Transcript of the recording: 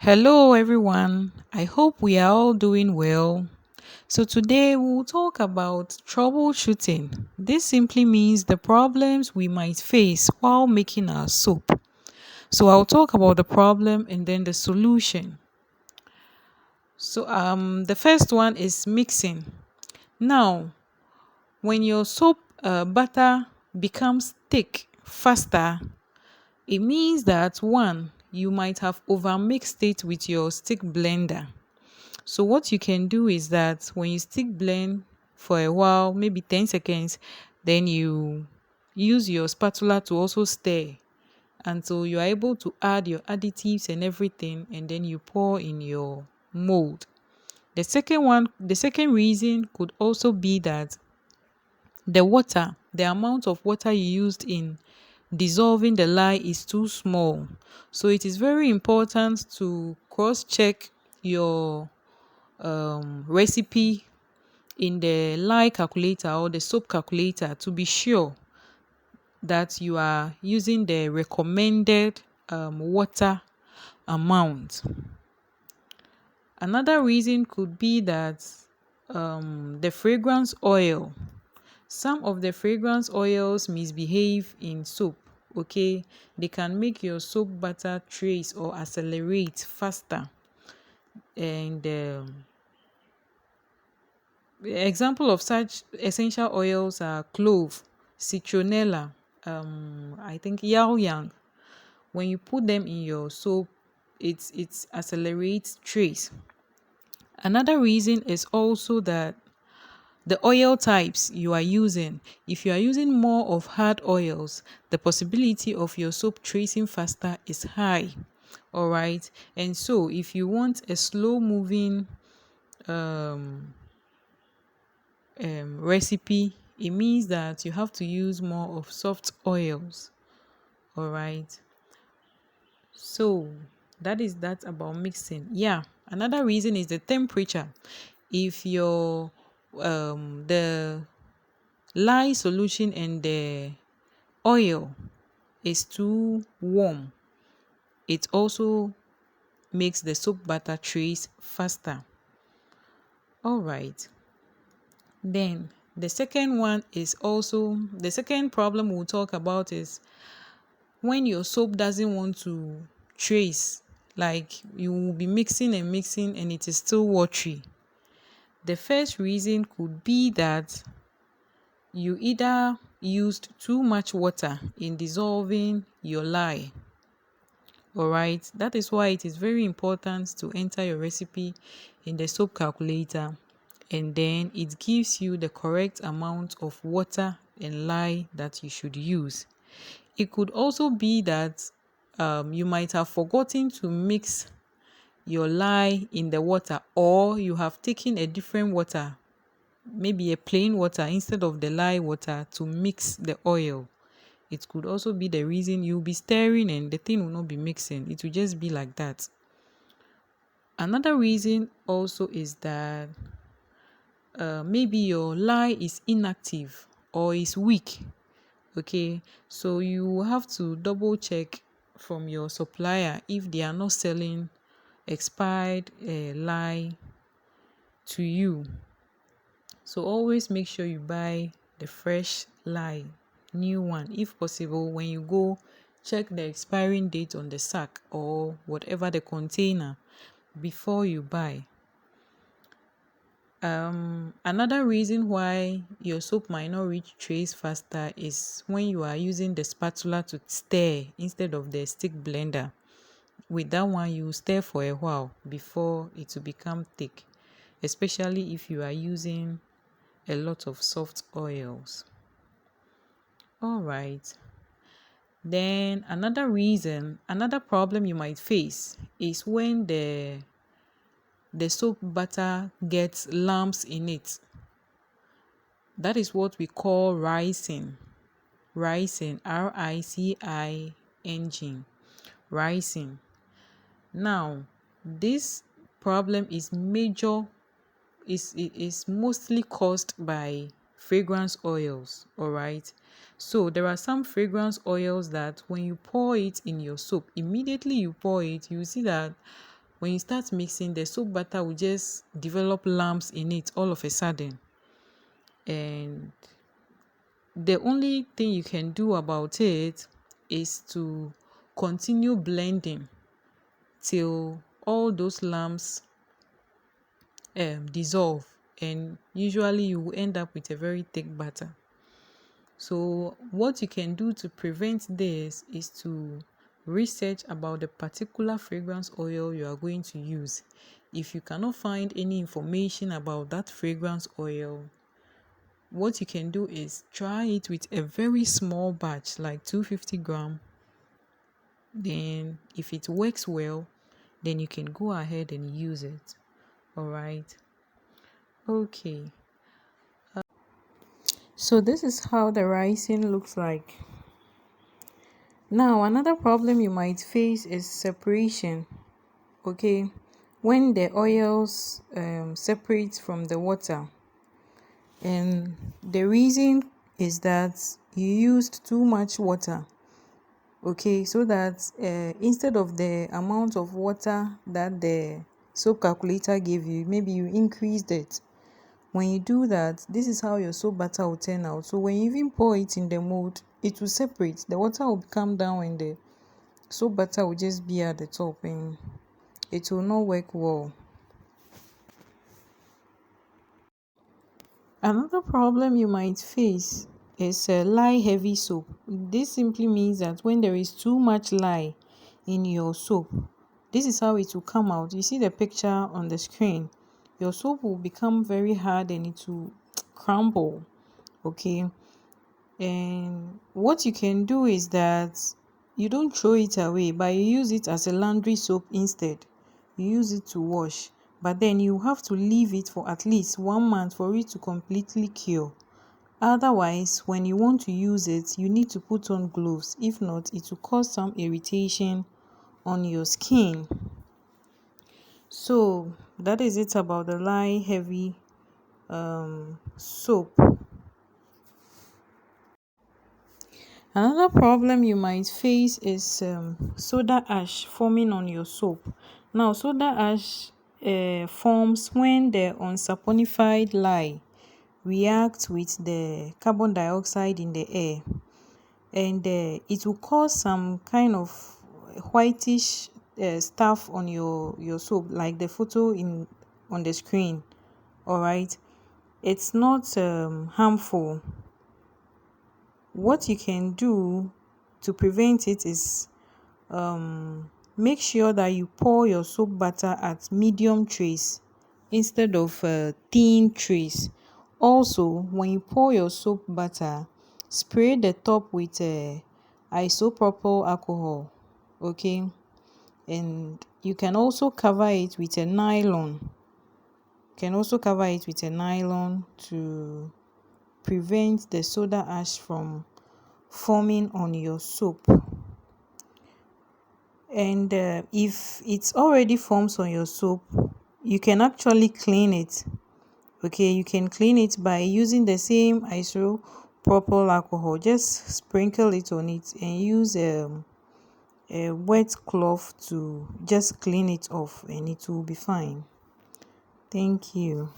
Hello, everyone. I hope we are all doing well. So, today we'll talk about troubleshooting. This simply means the problems we might face while making our soap. So, I'll talk about the problem and then the solution. The first one is mixing. Now, when your soap butter becomes thick faster, it means that one, you might have overmixed it with your stick blender. So what you can do is that when you stick blend for a while, maybe 10 seconds, then you use your spatula to also stir until you are able to add your additives and everything, and then you pour in your mold. The second reason could also be that the amount of water you used in dissolving the lye is too small. So it is very important to cross check your recipe in the lye calculator or the soap calculator to be sure that you are using the recommended water amount. Another reason could be that the fragrance oil. Some of the fragrance oils misbehave in soap. Okay, they can make your soap butter trace or accelerate faster. And example of such essential oils are clove, citronella, I think yao yang. When you put them in your soap, it accelerates trace. Another reason is also that the oil types you are using. If you are using more of hard oils, the possibility of your soap tracing faster is high. All right, and so if you want a slow moving um recipe, it means that you have to use more of soft oils. All right. So that is that about mixing. Yeah. Another reason is the temperature. If your the lye solution and the oil is too warm, it also makes the soap butter trace faster. All right. Then the second problem we'll talk about is when your soap doesn't want to trace, like you will be mixing and mixing and it is still watery. The first reason could be that you either used too much water in dissolving your lye. All right, that is why it is very important to enter your recipe in the soap calculator, and then it gives you the correct amount of water and lye that you should use. It could also be that you might have forgotten to mix your lye in the water, or you have taken a different water, maybe a plain water instead of the lye water to mix the oil. It could also be the reason you'll be stirring and the thing will not be mixing. It will just be like that. Another reason also is that maybe your lye is inactive or is weak. Okay, so you have to double check from your supplier if they are not selling expired lye to you. So always make sure you buy the fresh lye, new one. If possible, when you go, check the expiring date on the sack or whatever the container before you buy. Another reason why your soap might not reach trace faster is when you are using the spatula to stir instead of the stick blender. With that one, you stir for a while before it will become thick, especially if you are using a lot of soft oils. All right. Then another problem you might face is when the soap butter gets lumps in it. That is what we call rising. Rising, RICING. Rising. Now, this problem is mostly caused by fragrance oils. All right. So there are some fragrance oils that when you pour it in your soap, immediately you pour it, you see that when you start mixing, the soap butter will just develop lumps in it all of a sudden. And the only thing you can do about it is to continue blending till all those lumps dissolve, and usually you will end up with a very thick batter. So what you can do to prevent this is to research about the particular fragrance oil you are going to use. If you cannot find any information about that fragrance oil, what you can do is try it with a very small batch, like 250 gram. Then if it works well, then you can go ahead and use it. All right. Okay. So this is how the rising looks like. Now, another problem you might face is separation. Okay, when the oils separate from the water, and the reason is that you used too much water. Okay, so that instead of the amount of water that the soap calculator gave you, maybe you increased it. When you do that, this is how your soap butter will turn out. So when you even pour it in the mold, it will separate. The water will come down and the soap butter will just be at the top, and it will not work well. Another problem you might face is lye heavy soap. This simply means that when there is too much lye in your soap, this is how it will come out. You see the picture on the screen. Your soap will become very hard and it will crumble. Okay, and what you can do is that you don't throw it away, but you use it as a laundry soap instead. You use it to wash, but then you have to leave it for at least 1 month for it to completely cure. Otherwise, when you want to use it, you need to put on gloves. If not, it will cause some irritation on your skin. So that is it about the lye heavy soap. Another problem you might face is soda ash forming on your soap. Now, soda ash forms when the unsaponified lye reacts with the carbon dioxide in the air, and it will cause some kind of whitish stuff on your soap, like the photo in on the screen. All right, it's not harmful. What you can do to prevent it is make sure that you pour your soap butter at medium trays instead of thin trays. Also, when you pour your soap butter, spray the top with isopropyl alcohol. Okay, and you can also cover it with a nylon. To prevent the soda ash from forming on your soap. And if it already forms on your soap, you can actually clean it. Okay, you can clean it by using the same isopropyl alcohol. Just sprinkle it on it and use a wet cloth to just clean it off, and it will be fine. Thank you.